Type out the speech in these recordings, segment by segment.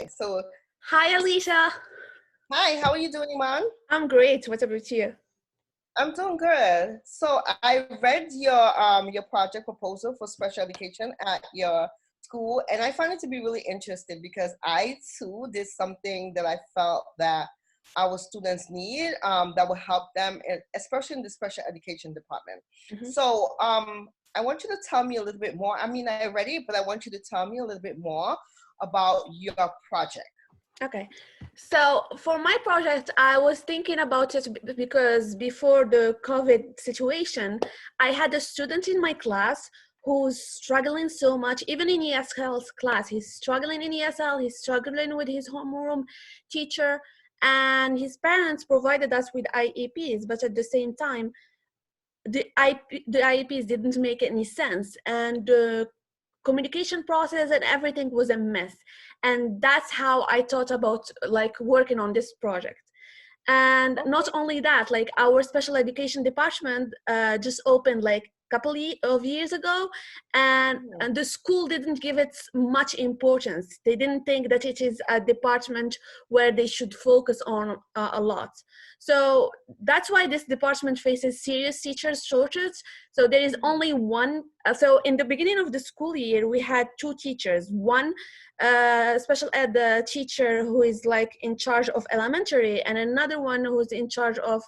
So, Hi, Alicia. hi, how are you doing, Iman? I'm great. What about you? I'm doing good. So, I read your project proposal for special education at your school, and I find it to be really interesting because I too did something that I felt that our students need that will help them, especially in the special education department. Mhm. So, I want you to tell me a little bit more. I mean, I read it, but I want you to tell me a little bit more about your project. Okay. So for my project, I was thinking about it because before the COVID situation, I had a student in my class who's struggling so much, even in ESL's class. He's struggling in ESL, he's struggling with his homeroom teacher, and his parents provided us with IEPs, but at the same time, the IEPs didn't make any sense, and the communication process and everything was a mess. And that's how I thought about like working on this project. And not Okay. only that, like our special education department just opened like of years ago, and the school didn't give it much importance. They didn't think that it is a department where they should focus on a lot. So that's why this department faces serious teachers shortage. So there is only one. So in the beginning of the school year, we had two teachers. One special ed teacher who is like in charge of elementary, and another one who's in charge of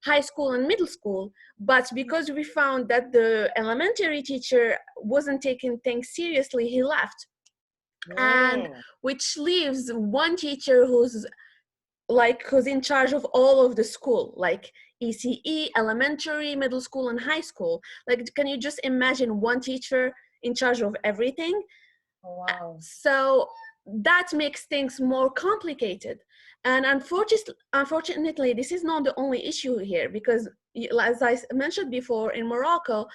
high school and middle school. But because we found that the elementary teacher wasn't taking things seriously, he left. And Mm. which leaves one teacher who's in charge of all of the school, like ECE, elementary, middle school, and high school. Like, can you just imagine one teacher in charge of everything? Oh, wow. So that makes things more complicated. And unfortunately, this is not the only issue here, because as I mentioned before, in Morocco,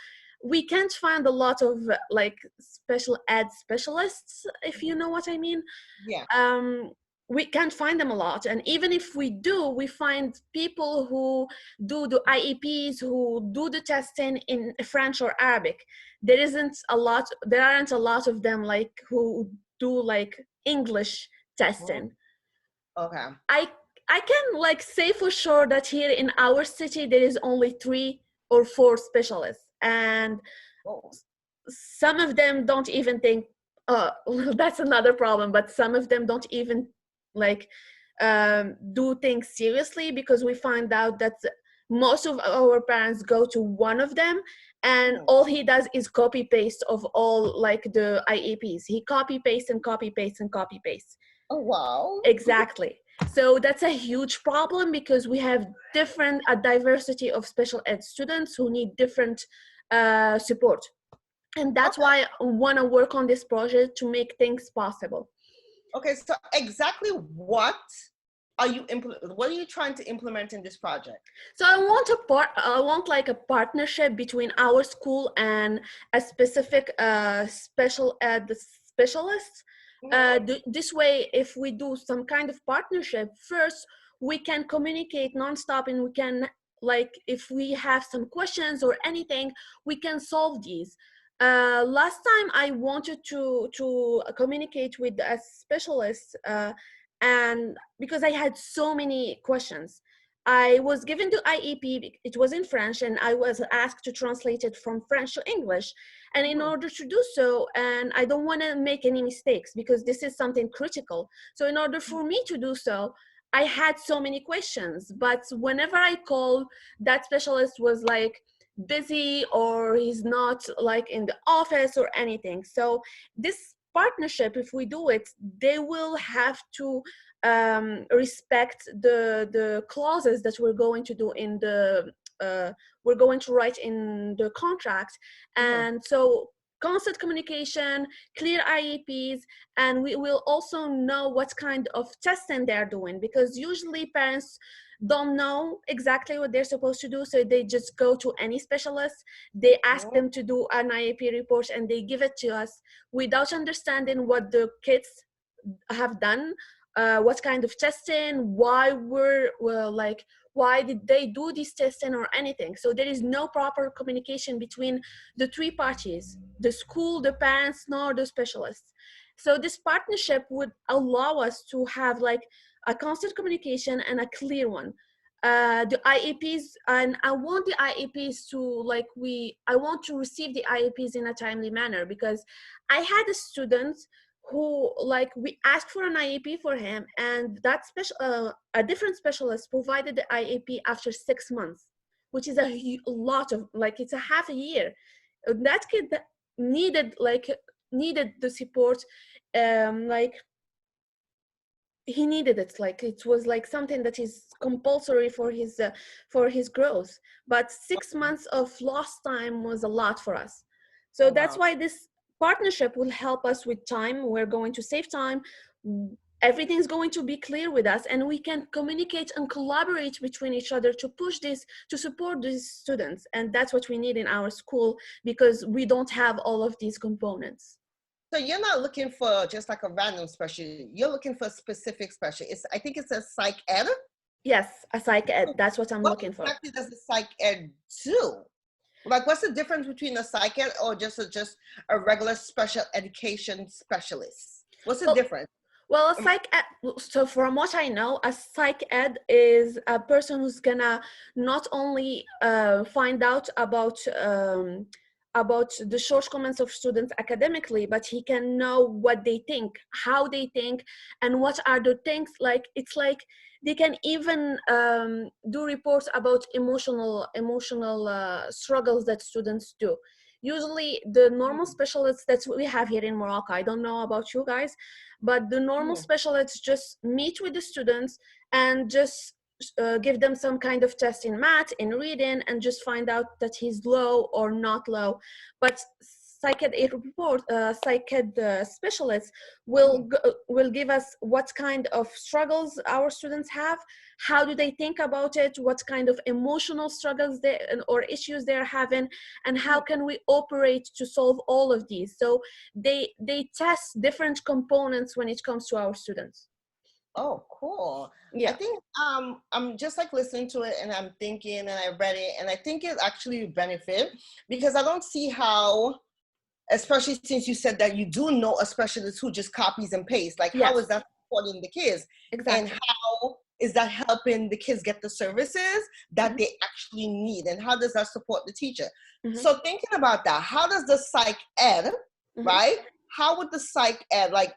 we can't find a lot of like special ed specialists, if you know what I mean. Yeah. um, we can't find them a lot, and even if we do, we find people who do the IEPs, who do the testing in French or Arabic. There aren't a lot of them like who do like English Mm. testing. Okay. I i can like say for sure that here in our city there is only 3 or 4 specialists, and Oh. some of them don't even think, that's another problem, but some of them don't even like do things seriously, because we find out that most of our parents go to one of them, and Mm. all he does is copy paste of all like the IEPs. He copy paste and copy paste and copy paste. Oh, wow. Exactly. So that's a huge problem, because we have a diversity of special ed students who need different support, and that's Okay. why I want to work on this project to make things possible. Okay. So exactly what are you trying to implement in this project? So I want like a partnership between our school and a specific special ed specialist. Mm-hmm. This way, if we do some kind of partnership, first we can communicate nonstop, and we can, like, if we have some questions or anything, we can solve these. Last time I wanted to communicate with a specialist, and because I had so many questions, I was given the IEP. It was in French, and I was asked to translate it from French to English. And in Mm-hmm. order to do so, and I don't want to make any mistakes because this is something critical. So in order for me to do so, I had so many questions. But whenever I called, that specialist was like busy, or he's not like in the office or anything. So this partnership, if we do it, they will have to respect the clauses that we're going to do in the we're going to write in the contract. Mm-hmm. And so constant communication, clear IEPs, and we will also know what kind of testing they're doing, because usually parents don't know exactly what they're supposed to do, so they just go to any specialist. They ask them to do an IEP report, and they give it to us without understanding what the kids have done, what kind of testing, why did they do this testing or anything. So there is no proper communication between the 3 parties, the school, the parents, nor the specialists. So this partnership would allow us to have like a constant communication and a clear one. The IEPs, and I want the IEPs to like I want to receive the IEPs in a timely manner, because I had a student who like we asked for an IEP for him, and that a different specialist provided the IEP after 6 months, which is a lot of like it's a half a year. That kid needed needed the support, like he needed it, like it was like something that is compulsory for his growth. But 6 months of lost time was a lot for us. So Oh, that's wow. why this partnership will help us with time. We're going to save time, everything's going to be clear with us, and we can communicate and collaborate between each other to push this, to support these students. And that's what we need in our school, because we don't have all of these components. So you're not looking for just like a random specialty. You're looking for a specific specialty. I think it's a psych ed. Yes, a psych ed, that's what I'm What looking for. exactly does the psych ed do? Like, what's the difference between a psych ed or just a regular special education specialist? What's the difference? Well, a psych ed, so from what I know, a psych ed is a person who's gonna not only find out about the shortcomings of students academically, but he can know what they think, how they think, and what are the things like. It's like they can even do reports about emotional struggles that students do. Usually the normal specialists that we have here in Morocco, I don't know about you guys, but the normal specialists just meet with the students and just give them some kind of test in math, in reading, and just find out that he's low or not low. But psych ed specialists will give us what kind of struggles our students have, how do they think about it, what kind of emotional struggles or issues they're having, and how can we operate to solve all of these. So they test different components when it comes to our students. Oh, cool. Yeah. I think I'm just like listening to it and I'm thinking, and I read it and I think it actually benefit, because I don't see how, especially since you said that you do know a specialist who just copies and pastes, like how is that supporting the kids? Exactly. And how is that helping the kids get the services that they actually need? And how does that support the teacher? So thinking about that, how does the psych ed, right? How would the psych ed, like,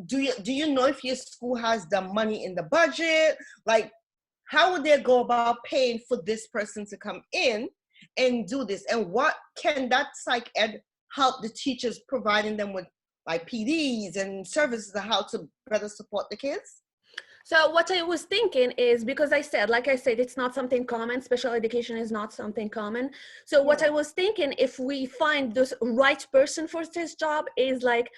do you know if your school has the money in the budget? Like, how would they go about paying for this person to come in and do this? And what can that psych ed help the teachers, providing them with like PDs and services on how to better support the kids? So what I was thinking is, because like I said, it's not something common. Special education is not something common. So what I was thinking, if we find the right person for this job, is like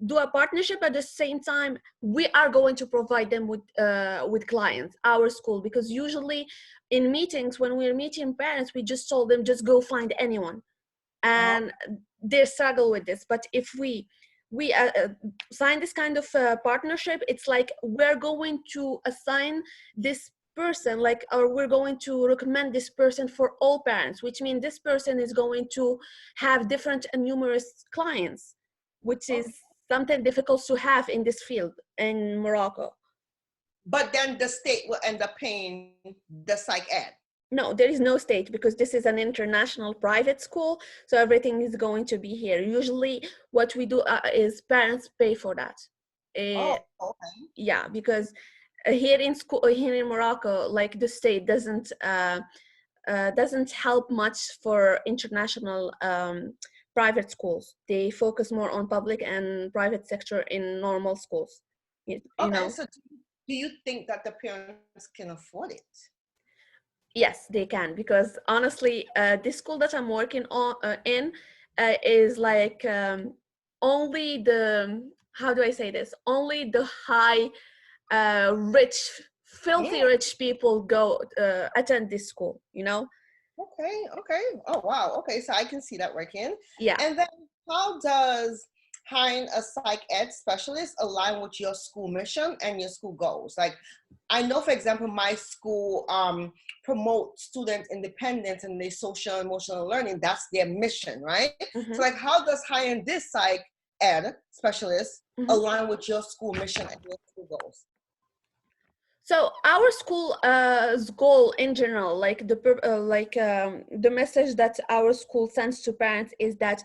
do a partnership. At the same time, we are going to provide them with clients, our school, because usually in meetings, when we're meeting parents, we just told them, just go find anyone. And they struggle with this. But if we sign this kind of partnership, it's like we're going to assign this person, like, or we're going to recommend this person for all parents, which means this person is going to have different and numerous clients, which is something difficult to have in this field in Morocco. But then the state will end up paying the psych ed. No, there is no state, because this is an international private school, so everything is going to be here. Usually what we do is parents pay for that. Yeah, because here in Morocco, like, the state doesn't help much for international private schools. They focus more on public and private sector in normal schools. You know? So do you think that the parents can afford it? Yes, they can, because honestly, this school that I'm working in is like only the, how do I say this? Only the high, rich, filthy rich people go attend this school, you know? Okay. Oh, wow. Okay, so I can see that working. Yeah. And then how does hiring a psych ed specialist align with your school mission and your school goals? Like, I know, for example, my school promotes student independence and their social and emotional learning. That's their mission, right? So like, how does hiring this psych ed specialist align with your school mission and your school goals? So our school's goal in general, like the message that our school sends to parents is that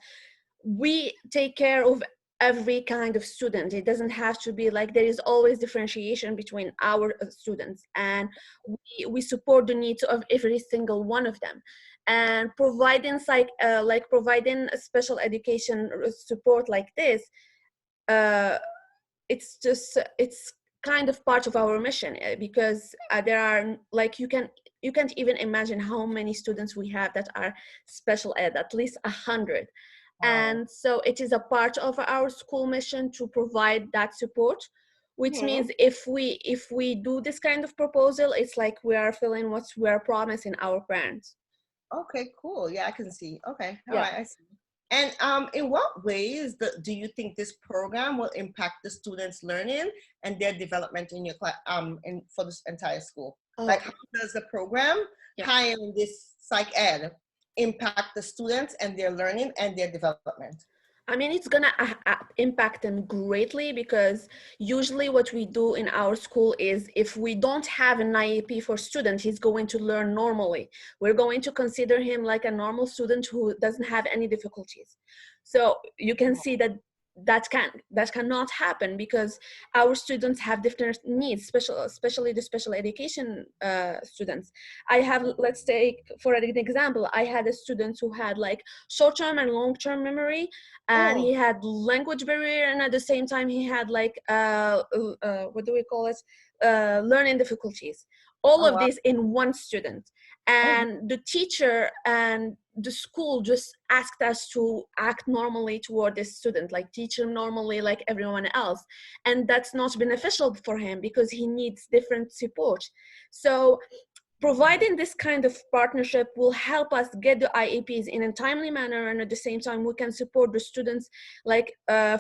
we take care of every kind of student. It doesn't have to be like, there is always differentiation between our students, and we support the needs of every single one of them, and providing providing a special education support like this, it's kind of part of our mission, because there are, like, you can't even imagine how many students we have that are special ed, at least 100. And so it is a part of our school mission to provide that support, which means if we do this kind of proposal, it's like we are filling what we are promising our parents. Okay, cool. Yeah, I can see. Okay, all Yeah. right, I see. And in what ways do you think this program will impact the students' learning and their development in your class, for this entire school? Like, how does the program hiring this psych ed impact the students and their learning and their development? I mean, it's gonna impact them greatly, because usually what we do in our school is, if we don't have an IEP for student, he's going to learn normally. We're going to consider him like a normal student who doesn't have any difficulties. So you can see that that cannot happen, because our students have different needs, especially the special education students. I have, let's take for an example, I had a student who had like short-term and long-term memory, and he had language barrier, and at the same time he had like what do we call it, learning difficulties, all of this in one student. And the teacher and the school just asked us to act normally toward this student, like teach him normally like everyone else, and that's not beneficial for him because he needs different support. So providing this kind of partnership will help us get the IEPs in a timely manner, and at the same time we can support the students like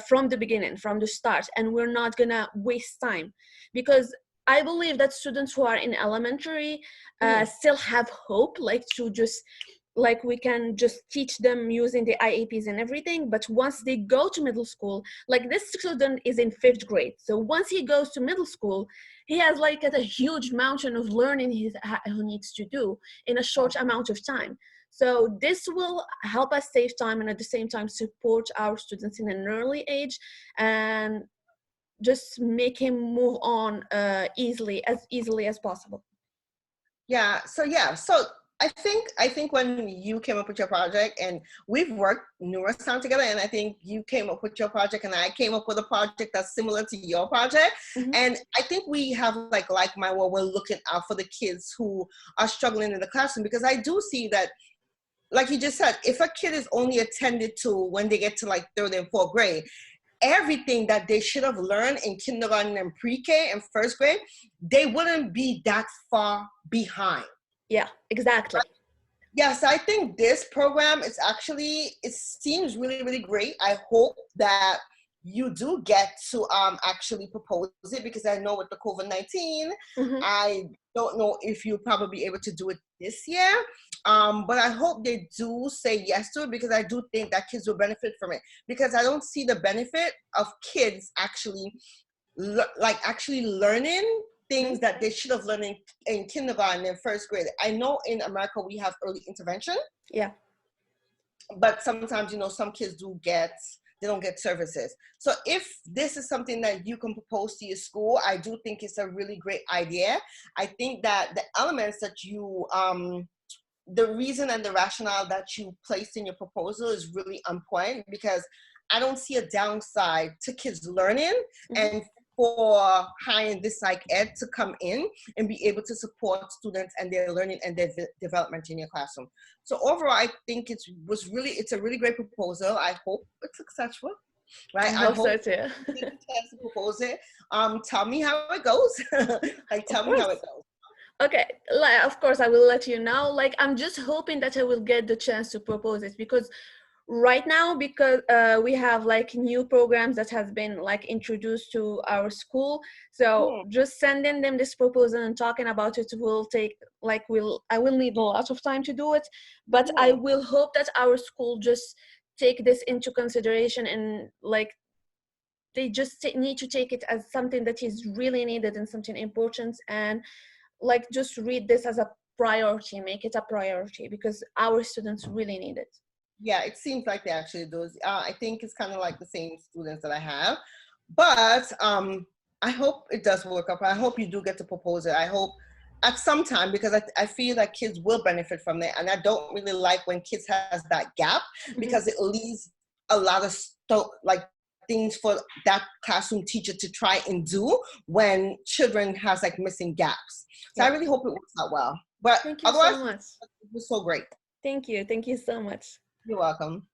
from the beginning, from the start, and we're not gonna waste time, because I believe that students who are in elementary still have hope, like to just, like we can just teach them using the IEPs and everything. But once they go to middle school, like this student is in 5th grade, so once he goes to middle school, he has like a huge mountain of learning he needs to do in a short amount of time. So this will help us save time, and at the same time support our students in an early age, and just make him move on easily as possible. So I think when you came up with your project, and we've worked numerous times together, and I think you came up with your project and I came up with a project that's similar to your project. And I think we have like my, where we're looking out for the kids who are struggling in the classroom, because I do see that, like you just said, if a kid is only attended to when they get to like 3rd and 4th grade, everything that they should have learned in kindergarten and pre-K and 1st grade, they wouldn't be that far behind. Yeah, exactly. Yes, I think this program is actually, it seems really, really great. I hope that you do get to actually propose it, because I know with the COVID-19, I don't know if you'll probably be able to do it this year. But I hope they do say yes to it, because I do think that kids will benefit from it, because I don't see the benefit of kids actually actually learning things that they should have learned in kindergarten and 1st grade. I know in America we have early intervention. Yeah. But sometimes, you know, some kids they don't get services. So if this is something that you can propose to your school, I do think it's a really great idea. I think that the elements that you, the reason and the rationale that you placed in your proposal is really on point, because I don't see a downside to kids learning and for hiring this psych ed to come in and be able to support students and their learning and their development in your classroom. So overall, I think it's a really great proposal. I hope it's successful, right? I hope so too. You get a chance to propose it. Tell me how it goes. Tell me how it goes. Okay, of course I will let you know. Like, I'm just hoping that I will get the chance to propose it, because right now, because we have like new programs that has been like introduced to our school, so just sending them this proposal and talking about it will take like I will need a lot of time to do it, but I will hope that our school just take this into consideration and like they just need to take it as something that is really needed and something important, and like just read this as a priority, make it a priority, because our students really need it. Yeah, it seems like they actually do. I think it's kind of like the same students that I have, but I hope it does work up. I hope you do get to propose it. I hope at some time, because I feel that kids will benefit from it, and I don't really like when kids has that gap, because it leaves a lot of like things for that classroom teacher to try and do when children has like missing gaps. So I really hope it works out well. But Thank you otherwise, so much. it was so great. Thank you so much. You're welcome.